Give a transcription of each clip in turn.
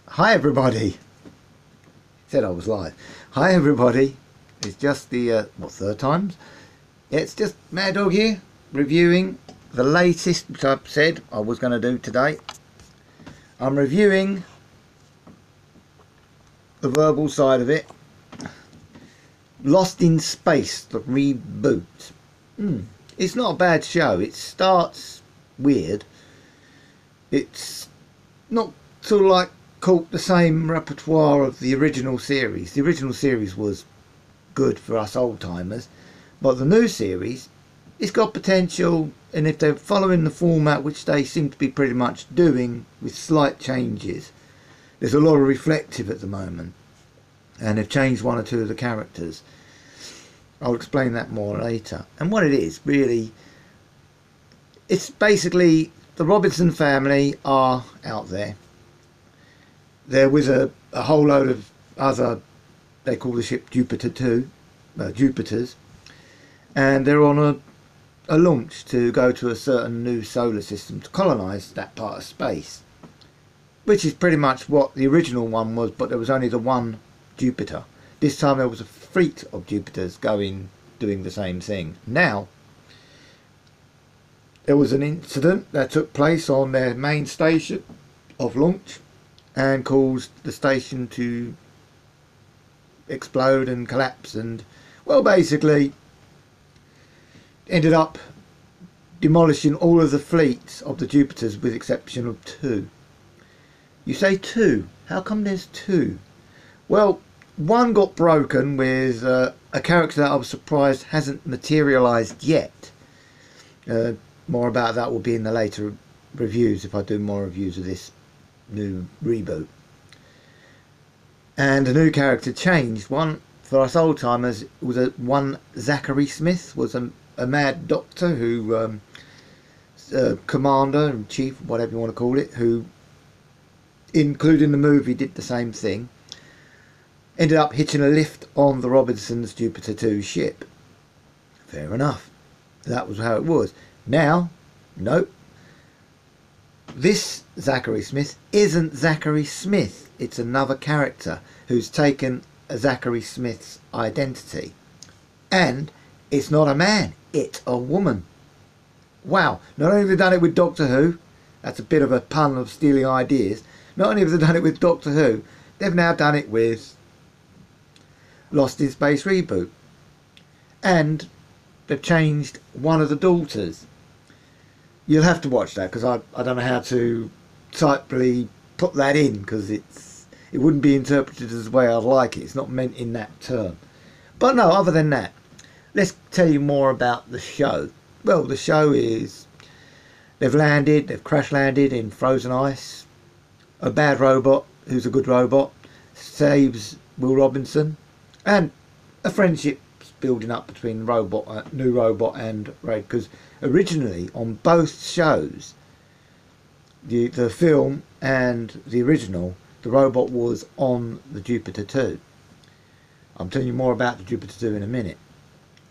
Hi everybody. Said I was live. Hi everybody. It's just the third times. It's just Maddog here reviewing the latest, which I've said I was going to do today. I'm reviewing the verbal side of it. Lost in Space, the reboot. It's not a bad show. It starts weird. It's not sort of like caught the same repertoire of the original series. The original series was good for us old timers, but the new series, it's got potential, and if they're following the format, which they seem to be pretty much doing with slight changes, there's a lot of reflective at the moment, and they've changed one or two of the characters. I'll explain that more later. And what it is really, it's basically the Robinson family are out there. They're with a whole load of other, they call the ship Jupiter 2, Jupiters, and they're on a launch to go to a certain new solar system to colonise that part of space, which is pretty much what the original one was, but there was only the one Jupiter. This time there was a fleet of Jupiters doing the same thing. Now, there was an incident that took place on their main station of launch and caused the station to explode and collapse, and well, basically ended up demolishing all of the fleets of the Jupiters with exception of two. You say two, how come there's two? Well, one got broken with a character that I was surprised hasn't materialised yet. More about that will be in the later reviews if I do more reviews of this new reboot. And a new character changed. One for us old timers was one Zachary Smith, was a mad doctor who commander and chief, whatever you want to call it, who including the movie did the same thing. Ended up hitching a lift on the Robinsons' Jupiter 2 ship. Fair enough. That was how it was. Now, nope. This Zachary Smith isn't Zachary Smith. It's another character who's taken a Zachary Smith's identity. And it's not a man, it's a woman. Wow. Not only have they done it with Doctor Who, that's a bit of a pun of stealing ideas. Not only have they done it with Doctor Who, they've now done it with Lost in Space Reboot. And they've changed one of the daughters. You'll have to watch that, because I don't know how to typically put that in, because it wouldn't be interpreted as the way I'd like it. It's not meant in that term. But no, other than that, let's tell you more about the show. Well, the show is, they've crash landed in frozen ice. A bad robot, who's a good robot, saves Will Robinson, and a friendship building up between new robot and Ray, because originally on both shows, the film and the original, the robot was on the Jupiter 2. I'm telling you more about the Jupiter 2 in a minute.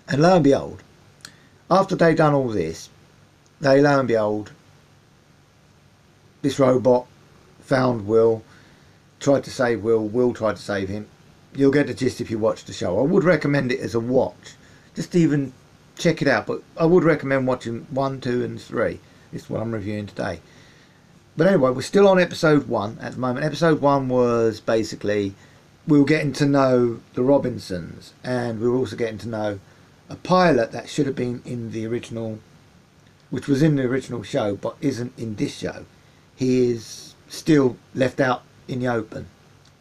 And lo and behold, after they'd done all this, lo and behold, this robot found Will, tried to save Will tried to save him. You'll get the gist if you watch the show. I would recommend it as a watch. Just even check it out. But I would recommend watching 1, 2 and 3. This is what I'm reviewing today. But anyway, we're still on episode 1 at the moment. Episode 1 was basically, we were getting to know the Robinsons. And we were also getting to know a pilot that should have been in the original, which was in the original show, but isn't in this show. He is still left out in the open.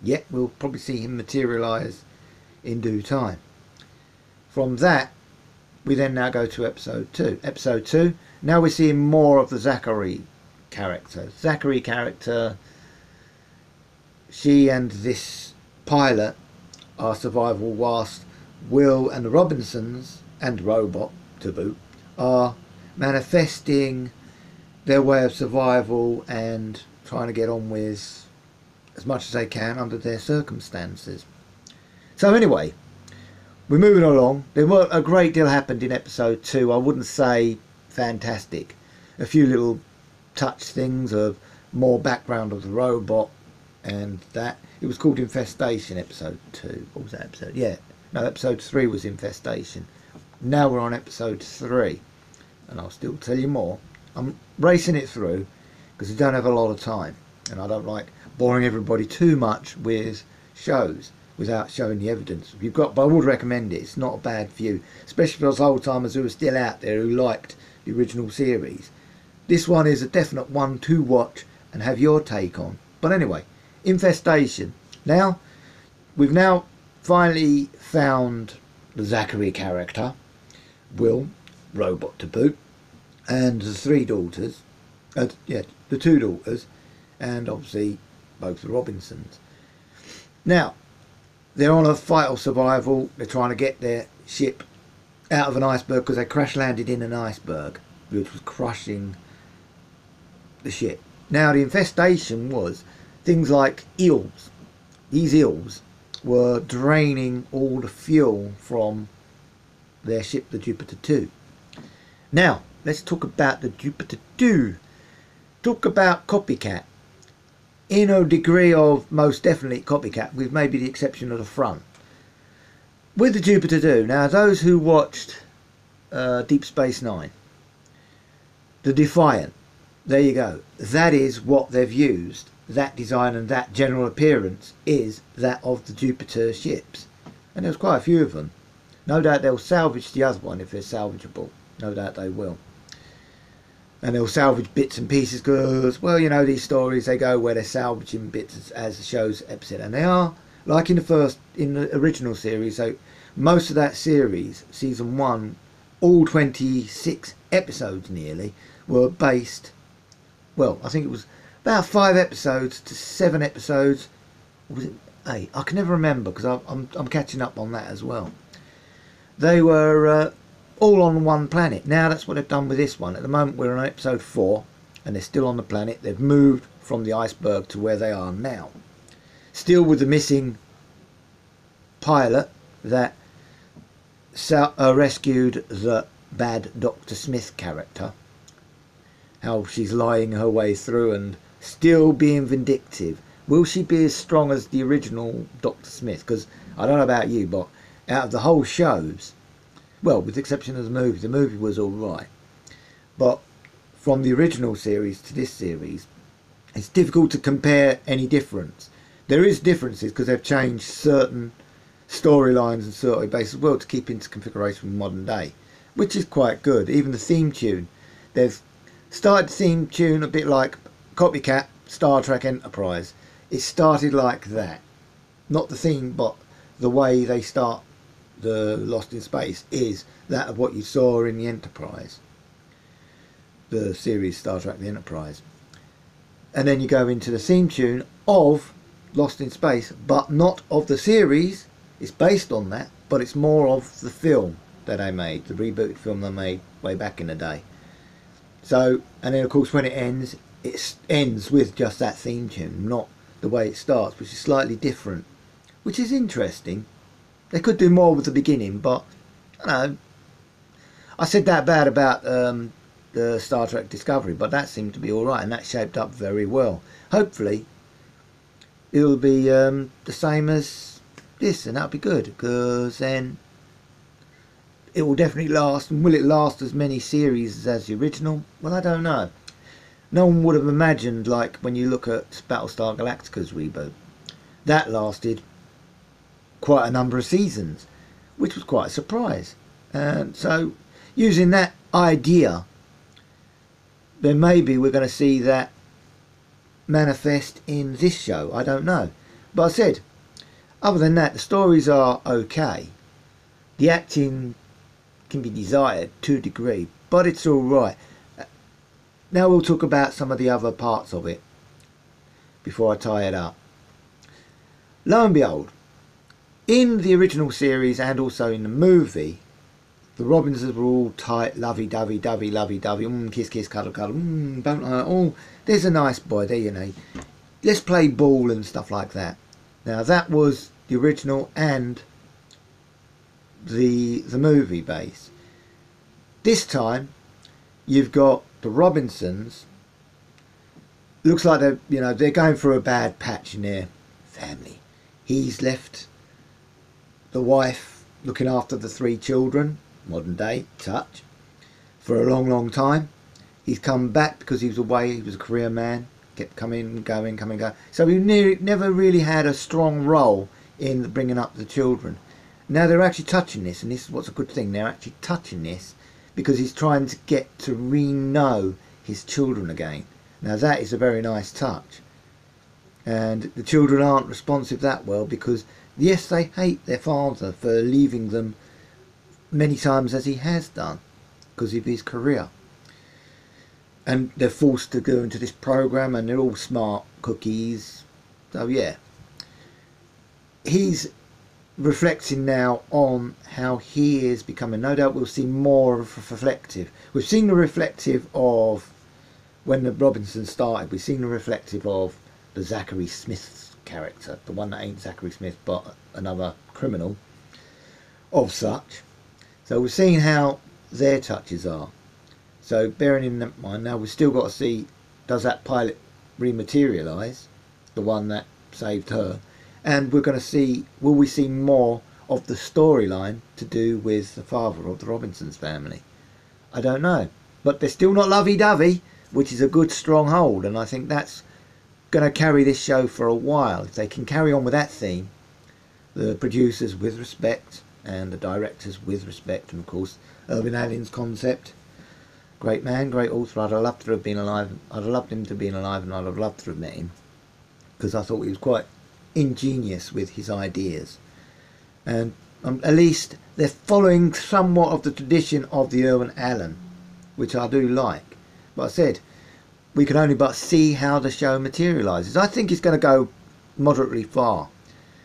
Yet we'll probably see him materialise in due time. From that, we then now go to episode 2. Episode 2, now we're seeing more of the Zachary character. Zachary character, she and this pilot are survival, whilst Will and the Robinsons, and the robot to boot, are manifesting their way of survival and trying to get on with as much as they can under their circumstances. So anyway, we're moving along. There were a great deal happened in episode 2. I wouldn't say fantastic. A few little touch things of more background of the robot, and that it was called Infestation, episode 2. What was that episode? Yeah, no, episode 3 was Infestation. Now we're on episode 3, and I'll still tell you more. I'm racing it through because I don't have a lot of time, and I don't like boring everybody too much with shows without showing the evidence. If you've got, but I would recommend it. It's not a bad view, especially for those old timers who are still out there who liked the original series. This one is a definite one to watch and have your take on. But anyway, Infestation. Now we've finally found the Zachary character, Will, robot to boot, and the 3 daughters, the 2 daughters, and obviously both the Robinsons. Now they're on a fight or survival. They're trying to get their ship out of an iceberg because they crash landed in an iceberg which was crushing the ship. Now the infestation was things like eels. These eels were draining all the fuel from their ship, the Jupiter 2. Now let's talk about the Jupiter 2. Talk about copycat. In a degree of most definitely copycat, with maybe the exception of the front. With the Jupiter 2, now those who watched Deep Space Nine, the Defiant, there you go. That is what they've used. That design and that general appearance is that of the Jupiter ships. And there's quite a few of them. No doubt they'll salvage the other one if they're salvageable. No doubt they will. And they'll salvage bits and pieces because, well, you know, these stories, they go where they're salvaging bits as the show's episode. And they are, like in the original series, so most of that series, season 1, all 26 episodes nearly, were based, well, I think it was about 5 episodes to 7 episodes. Or was it 8? I can never remember because I'm catching up on that as well. They were all on one planet. Now that's what they've done with this one. At the moment we're on episode 4 and they're still on the planet. They've moved from the iceberg to where they are now, still with the missing pilot that rescued the bad Dr. Smith character. How she's lying her way through and still being vindictive. Will she be as strong as the original Dr. Smith? Because I don't know about you, but out of the whole shows, well, with the exception of the movie was alright. But from the original series to this series, it's difficult to compare any difference. There is differences because they've changed certain storylines and certain bases as well to keep into configuration with modern day, which is quite good. Even the theme tune, they've started the theme tune a bit like copycat Star Trek Enterprise. It started like that. Not the theme, but the way they start the Lost in Space is that of what you saw in the Enterprise, the series Star Trek the Enterprise. And then you go into the theme tune of Lost in Space, but not of the series. It's based on that, but it's more of the film that they made, the reboot film they made way back in the day. So, and then of course when it ends with just that theme tune, not the way it starts, which is slightly different, which is interesting. They could do more with the beginning, but I don't know. I said that bad about the Star Trek Discovery, but that seemed to be alright, and that shaped up very well. Hopefully it'll be the same as this, and that'll be good, because then it will definitely last. And will it last as many series as the original? Well, I don't know. No one would have imagined, like when you look at Battlestar Galactica's reboot, that lasted quite a number of seasons, which was quite a surprise. And so using that idea, then maybe we're going to see that manifest in this show. I don't know, but I said, other than that, the stories are okay. The acting can be desired to a degree, but it's all right. Now we'll talk about some of the other parts of it before I tie it up. Lo and behold, in the original series and also in the movie, the Robinsons were all tight, lovey-dovey, lovey-dovey, kiss, kiss, cuddle, cuddle, don't I? Oh, there's a nice boy there, you know. Let's play ball and stuff like that. Now that was the original and the movie base. This time, you've got the Robinsons looks like they're going through a bad patch in their family. He's left the wife looking after the 3 children, modern day touch, for a long time. He's come back because he was away. He was a career man, kept coming, going, coming, going. So he never really had a strong role in bringing up the children. Now they're actually touching this, and this is what's a good thing. They're actually touching this because he's trying to get to re-know his children again. Now that is a very nice touch. And the children aren't responsive that well because, yes, they hate their father for leaving them many times as he has done because of his career. And they're forced to go into this program, and they're all smart cookies. So yeah, he's reflecting now on how he is becoming. No doubt we'll see more of a reflective. We've seen the reflective of when the Robinsons started. We've seen the reflective of the Zachary Smith character, the one that ain't Zachary Smith but another criminal of such. So we're seeing how their touches are. So bearing in mind, now we've still got to see, does that pilot rematerialise, the one that saved her, and we're going to see, will we see more of the storyline to do with the father of the Robinsons family? I don't know, but they're still not lovey-dovey, which is a good stronghold, and I think that's going to carry this show for a while. If they can carry on with that theme, the producers with respect and the directors with respect, and of course Irving Allen's concept. Great man, great author. I'd have loved to have been alive. I'd have loved him to have been alive, and I'd have loved to have met him because I thought he was quite ingenious with his ideas. And at least they're following somewhat of the tradition of the Irving Allen, which I do like. But I said we can only but see how the show materialises. I think it's going to go moderately far,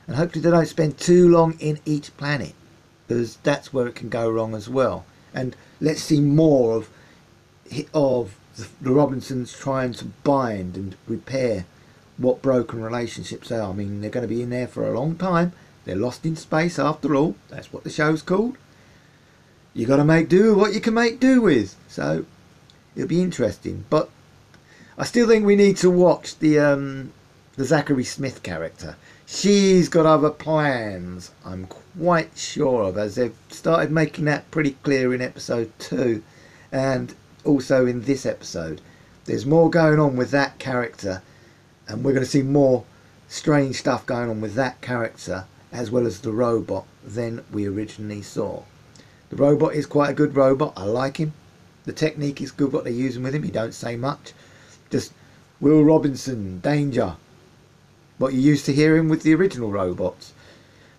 and hopefully they don't spend too long in each planet, because that's where it can go wrong as well. And let's see more of the Robinsons trying to bind and repair what broken relationships are. I mean, they're going to be in there for a long time. They're lost in space after all. That's what the show's called. You got to make do with what you can make do with. So it'll be interesting. But I still think we need to watch the Zachary Smith character. She's got other plans, I'm quite sure of, as they've started making that pretty clear in episode 2 and also in this episode. There's more going on with that character, and we're going to see more strange stuff going on with that character as well as the robot than we originally saw. The robot is quite a good robot. I like him. The technique is good, what they're using with him. He don't say much, just Will Robinson, danger, what you used to hear him with the original robots.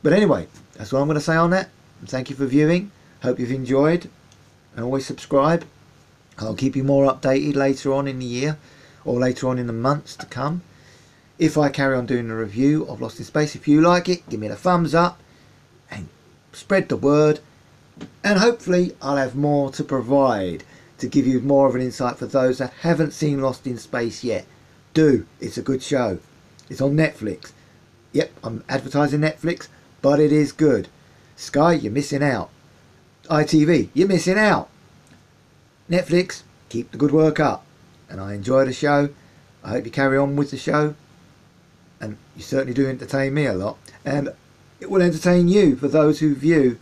But anyway, that's what I'm going to say on that. And thank you for viewing. Hope you've enjoyed, and always subscribe. I'll keep you more updated later on in the year, or later on in the months to come, if I carry on doing the review of Lost in Space. If you like it, give me a thumbs up and spread the word, and hopefully I'll have more to provide to give you more of an insight for those that haven't seen Lost in Space yet. Do, it's a good show. It's on Netflix. Yep, I'm advertising Netflix, but it is good. Sky, you're missing out. ITV, you're missing out. Netflix, keep the good work up. And I enjoy the show. I hope you carry on with the show. And you certainly do entertain me a lot. And it will entertain you, for those who view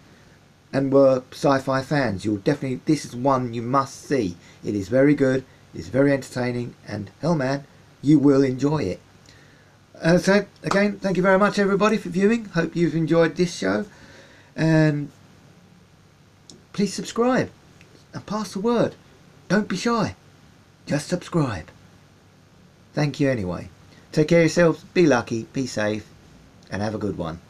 and were sci-fi fans. You'll definitely, this is one you must see. It is very good. It's very entertaining. And hell man, you will enjoy it. So again, thank you very much everybody for viewing. Hope you've enjoyed this show. And please subscribe. And pass the word. Don't be shy. Just subscribe. Thank you anyway. Take care of yourselves. Be lucky. Be safe. And have a good one.